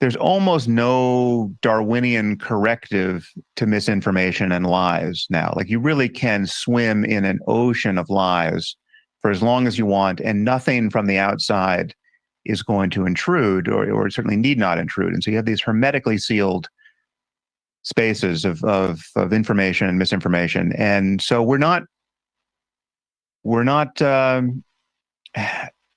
there's almost no Darwinian corrective to misinformation and lies now. Like you really can swim in an ocean of lies for as long as you want, and nothing from the outside is going to intrude, or certainly need not intrude. And so you have these hermetically sealed spaces of information and misinformation. And so we're not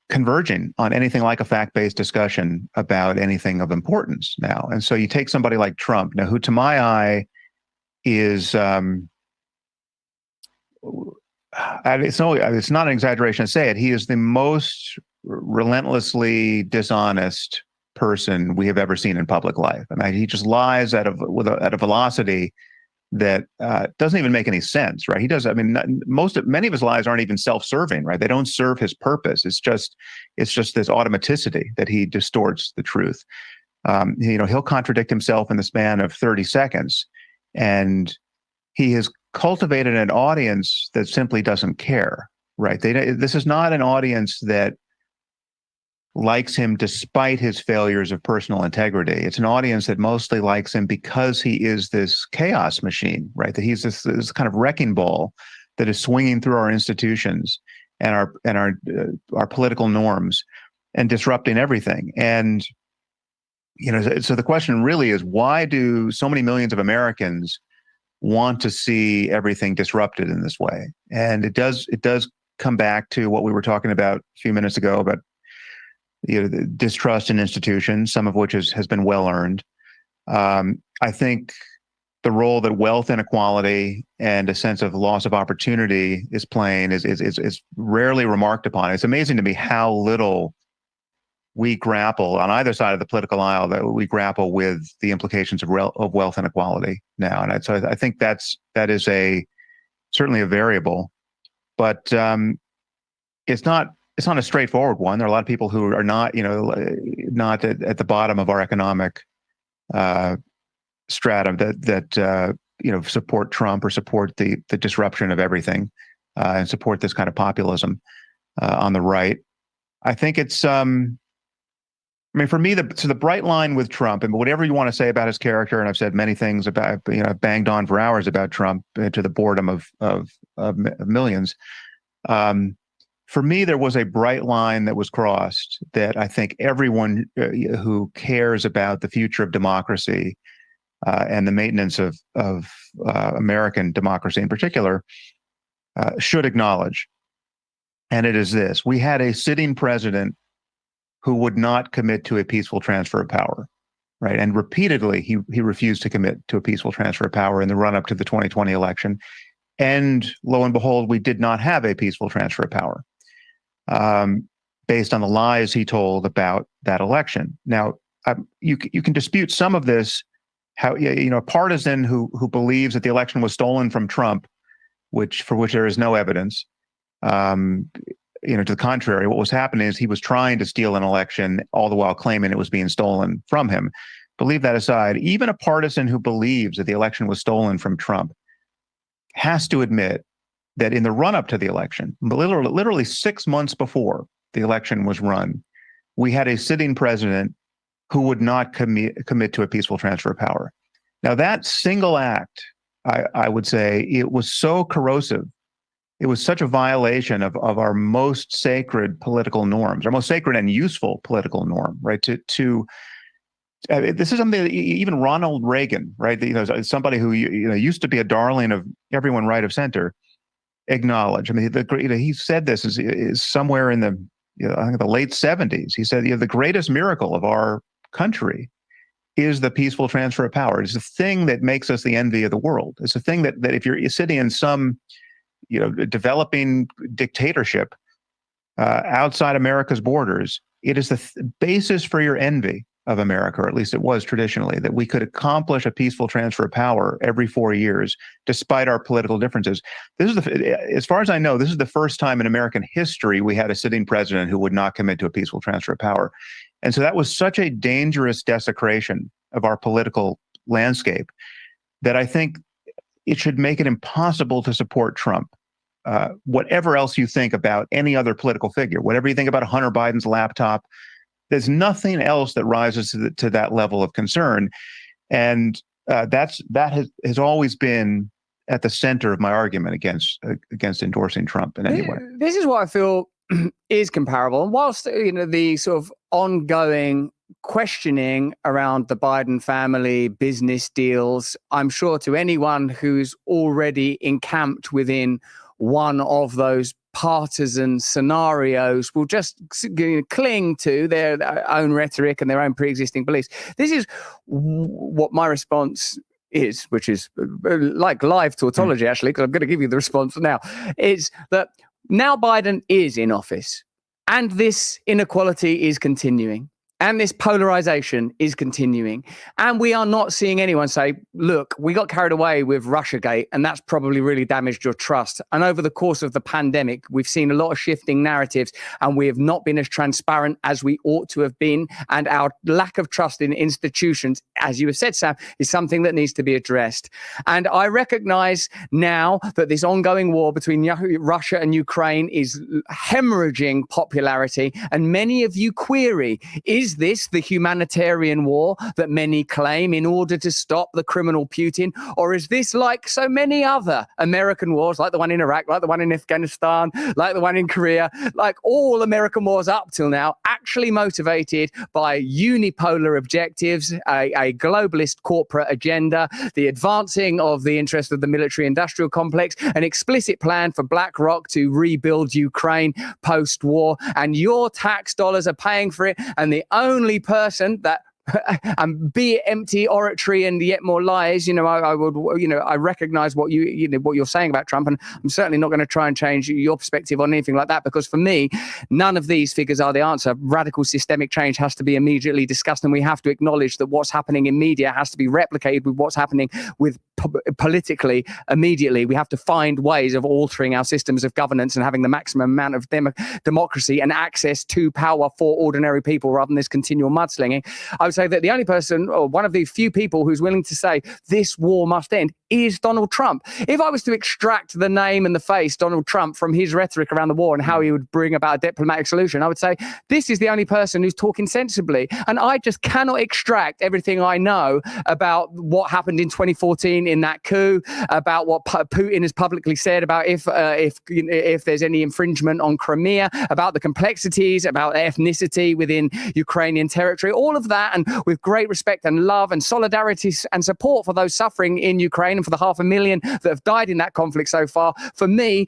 converging on anything like a fact-based discussion about anything of importance now. And so you take somebody like Trump now, who to my eye is it's not an exaggeration to say it. He is the most relentlessly dishonest person we have ever seen in public life. I mean, he just lies at a velocity that doesn't even make any sense, right? He does. I mean, many of his lies aren't even self-serving, right? They don't serve his purpose. It's just this automaticity that he distorts the truth. He'll contradict himself in the span of 30 seconds, and he has cultivated an audience that simply doesn't care, right? This is not an audience that likes him despite his failures of personal integrity. It's an audience that mostly likes him because he is this chaos machine, right? That he's this kind of wrecking ball that is swinging through our institutions and our political norms and disrupting everything. And so the question really is, why do so many millions of Americans want to see everything disrupted in this way? And it does come back to what we were talking about a few minutes ago about the distrust in institutions, some of which has been well earned. I think the role that wealth inequality and a sense of loss of opportunity is playing is rarely remarked upon. It's amazing to me how little we grapple on either side of the political aisle, that we grapple with the implications of wealth inequality now. And so I think that is certainly a variable, but it's not a straightforward one. There are a lot of people who are not at the bottom of our economic stratum that support Trump or support the disruption of everything and support this kind of populism on the right. I think it's for me, the bright line with Trump, and whatever you want to say about his character, and I've said many things about, I've banged on for hours about Trump to the boredom of millions. For me, there was a bright line that was crossed that I think everyone who cares about the future of democracy and the maintenance of American democracy in particular should acknowledge. And it is this: we had a sitting president who would not commit to a peaceful transfer of power, right? And repeatedly, he refused to commit to a peaceful transfer of power in the run-up to the 2020 election. And lo and behold, we did not have a peaceful transfer of power. Based on the lies he told about that election. Now, you can dispute some of this. How a partisan who believes that the election was stolen from Trump, for which there is no evidence. To the contrary, what was happening is he was trying to steal an election, all the while claiming it was being stolen from him. But leave that aside. Even a partisan who believes that the election was stolen from Trump has to admit that in the run-up to the election, literally 6 months before the election was run, we had a sitting president who would not commit to a peaceful transfer of power. Now, that single act, I would say, it was so corrosive. It was such a violation of our most sacred political norms, our most sacred and useful political norm, right? This is something that even Ronald Reagan, right? Somebody who used to be a darling of everyone right of center, acknowledge. I mean, he said this is somewhere in I think the late 70s. He said, the greatest miracle of our country is the peaceful transfer of power. It's the thing that makes us the envy of the world. It's the thing that if you're sitting in some developing dictatorship outside America's borders, it is the basis for your envy of America, or at least it was traditionally, that we could accomplish a peaceful transfer of power every 4 years, despite our political differences. As far as I know, this is the first time in American history we had a sitting president who would not commit to a peaceful transfer of power. And so that was such a dangerous desecration of our political landscape that I think it should make it impossible to support Trump. Whatever else you think about any other political figure, whatever you think about Hunter Biden's laptop, there's nothing else that rises to that level of concern, and that has always been at the center of my argument against endorsing Trump in any way. This is what I feel is comparable. And whilst the sort of ongoing questioning around the Biden family business deals, I'm sure to anyone who's already encamped within one of those partisan scenarios will just cling to their own rhetoric and their own pre-existing beliefs. This is what my response is, which is like live tautology, actually, because I'm going to give you the response now, is that now Biden is in office and this inequality is continuing. And this polarization is continuing. And we are not seeing anyone say, look, we got carried away with Russiagate, and that's probably really damaged your trust. And over the course of the pandemic, we've seen a lot of shifting narratives, and we have not been as transparent as we ought to have been. And our lack of trust in institutions, as you have said, Sam, is something that needs to be addressed. And I recognize now that this ongoing war between Russia and Ukraine is hemorrhaging popularity. And many of you query, is this the humanitarian war that many claim in order to stop the criminal Putin? Or is this like so many other American wars, like the one in Iraq, like the one in Afghanistan, like the one in Korea, like all American wars up till now, actually motivated by unipolar objectives, a globalist corporate agenda, the advancing of the interest of the military-industrial complex, an explicit plan for BlackRock to rebuild Ukraine post-war, and your tax dollars are paying for it, and the only person that and be it empty oratory and yet more lies, I recognize what what you're saying about Trump, and I'm certainly not going to try and change your perspective on anything like that, because for me, none of these figures are the answer. Radical systemic change has to be immediately discussed, and we have to acknowledge that what's happening in media has to be replicated with what's happening with politically immediately. We have to find ways of altering our systems of governance and having the maximum amount of democracy and access to power for ordinary people rather than this continual mudslinging. I would say that the only person, or one of the few people who's willing to say this war must end, is Donald Trump. If I was to extract the name and the face Donald Trump from his rhetoric around the war and how he would bring about a diplomatic solution, I would say this is the only person who's talking sensibly. And I just cannot extract everything I know about what happened in 2014 in that coup, about what Putin has publicly said about if there's any infringement on Crimea, about the complexities, about ethnicity within Ukrainian territory, all of that, and with great respect and love and solidarity and support for those suffering in Ukraine and for the 500,000 that have died in that conflict so far. For me,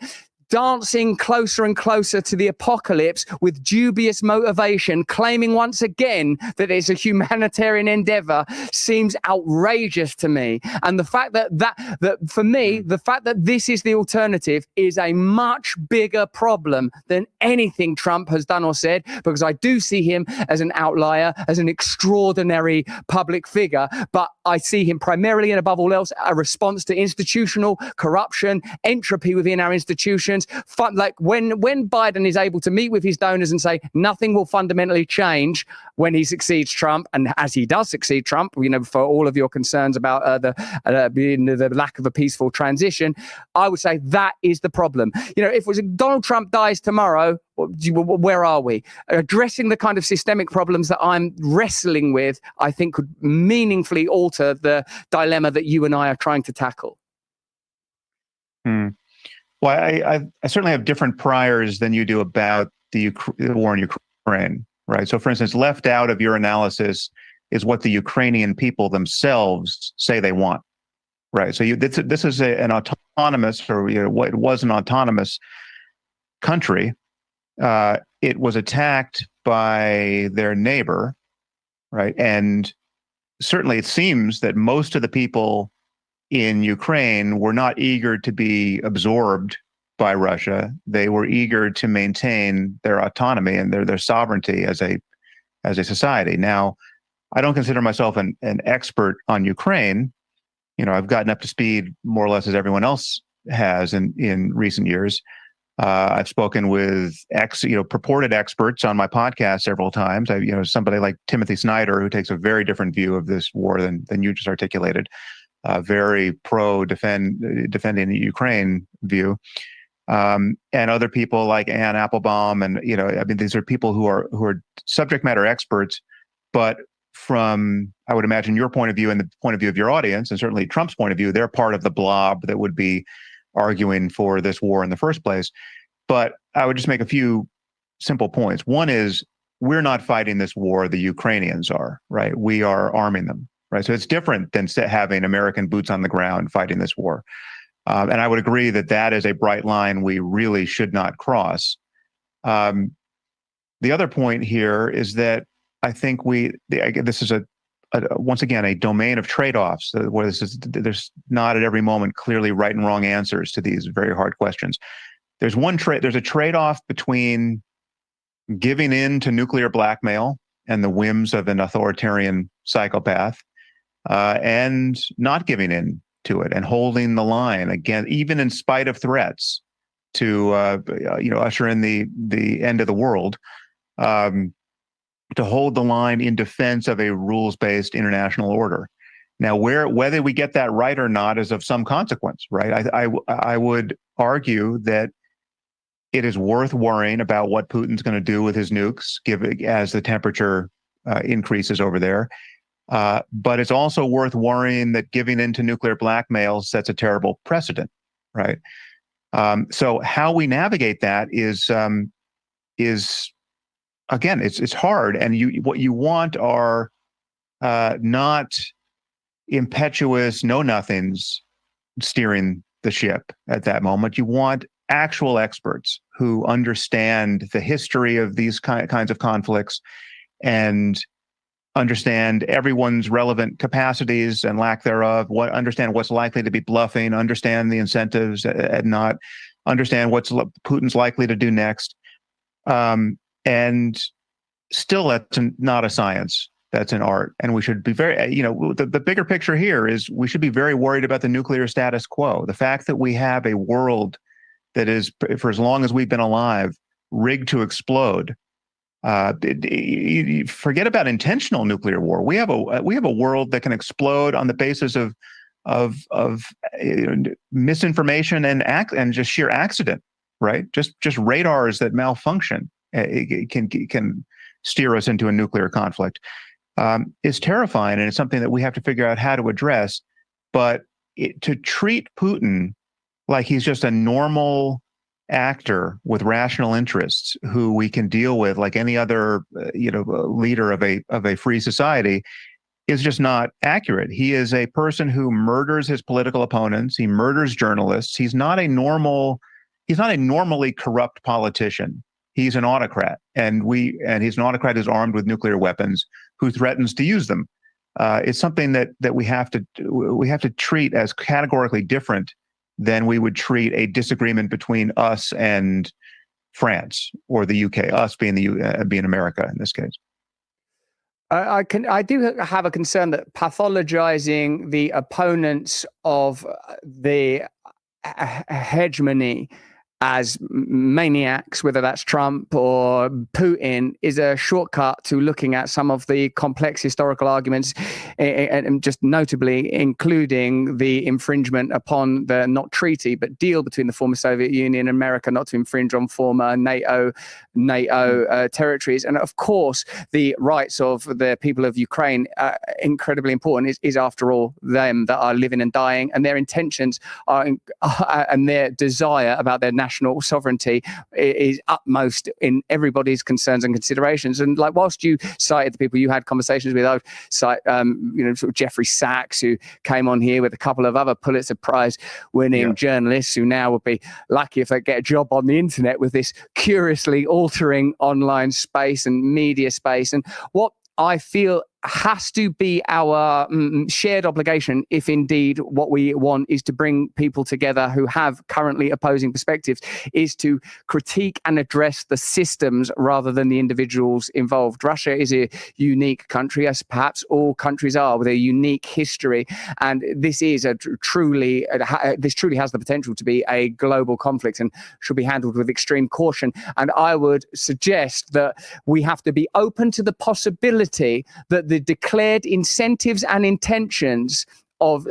dancing closer and closer to the apocalypse with dubious motivation, claiming once again that it's a humanitarian endeavor, seems outrageous to me. And the fact that for me, the fact that this is the alternative is a much bigger problem than anything Trump has done or said, because I do see him as an outlier, as an extraordinary public figure, but I see him primarily and above all else a response to institutional corruption, entropy within our institutions. Like when Biden is able to meet with his donors and say nothing will fundamentally change when he succeeds Trump, and as he does succeed Trump, for all of your concerns about the lack of a peaceful transition, I would say that is the problem. If it was Donald Trump dies tomorrow, where are we? Addressing the kind of systemic problems that I'm wrestling with, I think could meaningfully alter the dilemma that you and I are trying to tackle. Well, I certainly have different priors than you do about the war in Ukraine, right? So, for instance, left out of your analysis is what the Ukrainian people themselves say they want, right? So this is an autonomous, or what was an autonomous country. It was attacked by their neighbor, right? And certainly it seems that most of the people in Ukraine were not eager to be absorbed by Russia. They were eager to maintain their autonomy and their sovereignty as a society. Now, I don't consider myself an expert on Ukraine. I've gotten up to speed more or less as everyone else has in recent years. I've spoken with purported experts on my podcast several times. Somebody like Timothy Snyder, who takes a very different view of this war than you just articulated. Very pro defending the Ukraine view. and other people like Ann Applebaum, and I mean, these are people who are subject matter experts, but from, I would imagine, your point of view and the point of view of your audience, and certainly Trump's point of view, they're part of the blob that would be arguing for this war in the first place. But I would just make a few simple points. One is, we're not fighting this war, the Ukrainians are, right? We are arming them, right? So it's different than having American boots on the ground fighting this war. And I would agree that that is a bright line we really should not cross. The other point here is that I think this is once again, a domain of trade-offs, where there's not at every moment clearly right and wrong answers to these very hard questions. There's a trade-off between giving in to nuclear blackmail and the whims of an authoritarian psychopath, and not giving in to it and holding the line, again, even in spite of threats to usher in the end of the world, to hold the line in defense of a rules-based international order. Now, whether we get that right or not is of some consequence, right? I would argue that it is worth worrying about what Putin's going to do with his nukes, as the temperature increases over there. But it's also worth worrying that giving into nuclear blackmail sets a terrible precedent, right? So how we navigate that is again, it's hard, and what you want are not impetuous know-nothings steering the ship at that moment. You want actual experts who understand the history of these kinds of conflicts and understand everyone's relevant capacities and lack thereof, understand what's likely to be bluffing, understand the incentives and not, understand what's Putin's likely to do next. And still, that's not a science. That's an art. And we should be the bigger picture here is we should be very worried about the nuclear status quo. The fact that we have a world that is, for as long as we've been alive, rigged to explode. Forget about intentional nuclear war. We have a world that can explode on the basis of misinformation and just sheer accident, right? Just radars that malfunction can steer us into a nuclear conflict. Is terrifying, and it's something that we have to figure out how to address. But to treat Putin like he's just a normal actor with rational interests who we can deal with like any other leader of a free society is just not accurate. He is a person who murders his political opponents. He murders journalists. He's not a normally corrupt politician. He's an autocrat, and he's an autocrat who's armed with nuclear weapons, who threatens to use them. It's something that we have to treat as categorically different than we would treat a disagreement between us and France or the UK. Us being being America in this case. I do have a concern that pathologizing the opponents of the hegemony as maniacs, whether that's Trump or Putin, is a shortcut to looking at some of the complex historical arguments, and just notably including the infringement upon the not treaty but deal between the former Soviet Union and America not to infringe on former NATO territories. And of course, the rights of the people of Ukraine, incredibly important, is after all them that are living and dying, and their intentions and their desire about their national sovereignty is utmost in everybody's concerns and considerations. And like, whilst you cited the people you had conversations with, I would cite, sort of Jeffrey Sachs, who came on here with a couple of other Pulitzer Prize winning journalists who now would be lucky if they get a job on the internet with this curiously altering online space and media space. And what I feel has to be our shared obligation, if indeed what we want is to bring people together who have currently opposing perspectives, is to critique and address the systems rather than the individuals involved. Russia is a unique country, as perhaps all countries are, with a unique history, and this is truly has the potential to be a global conflict and should be handled with extreme caution. And I would suggest that we have to be open to the possibility that the declared incentives and intentions of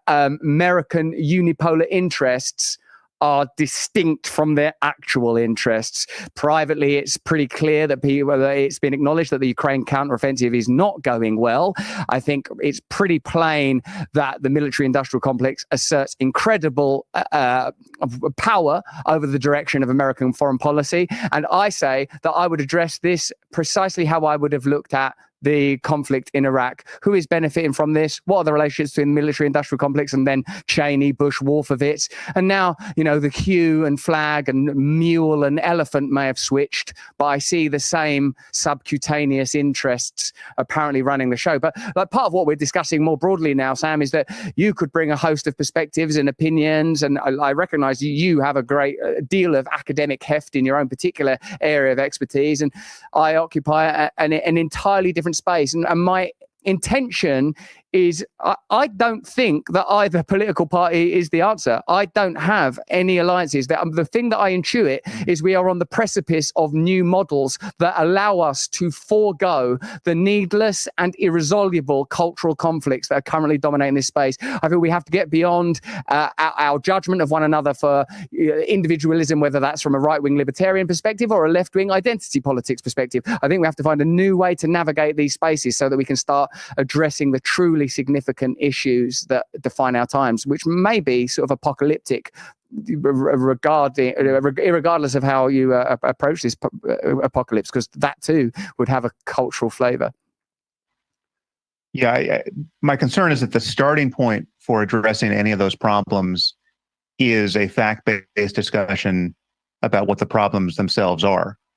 American unipolar interests are distinct from their actual interests. Privately, it's pretty clear that it's been acknowledged that the Ukraine counteroffensive is not going well. I think it's pretty plain that the military-industrial complex asserts incredible power over the direction of American foreign policy. And I say that I would address this precisely how I would have looked at the conflict in Iraq. Who is benefiting from this? What are the relationships between the military-industrial complex and then Cheney, Bush, Wolfowitz? And now, the hue and flag and mule and elephant may have switched, but I see the same subcutaneous interests apparently running the show. But like part of what we're discussing more broadly now, Sam, is that you could bring a host of perspectives and opinions, and I recognize you have a great deal of academic heft in your own particular area of expertise, and I occupy an entirely different space, and my intention is I don't think that either political party is the answer. I don't have any alliances. The thing that I intuit is we are on the precipice of new models that allow us to forego the needless and irresolvable cultural conflicts that are currently dominating this space. I think we have to get beyond our judgment of one another for individualism, whether that's from a right-wing libertarian perspective or a left-wing identity politics perspective. I think we have to find a new way to navigate these spaces so that we can start addressing the truly significant issues that define our times, which may be sort of apocalyptic, regardless of how you approach this apocalypse, because that too would have a cultural flavor. Yeah, my concern is that the starting point for addressing any of those problems is a fact-based discussion about what the problems themselves are.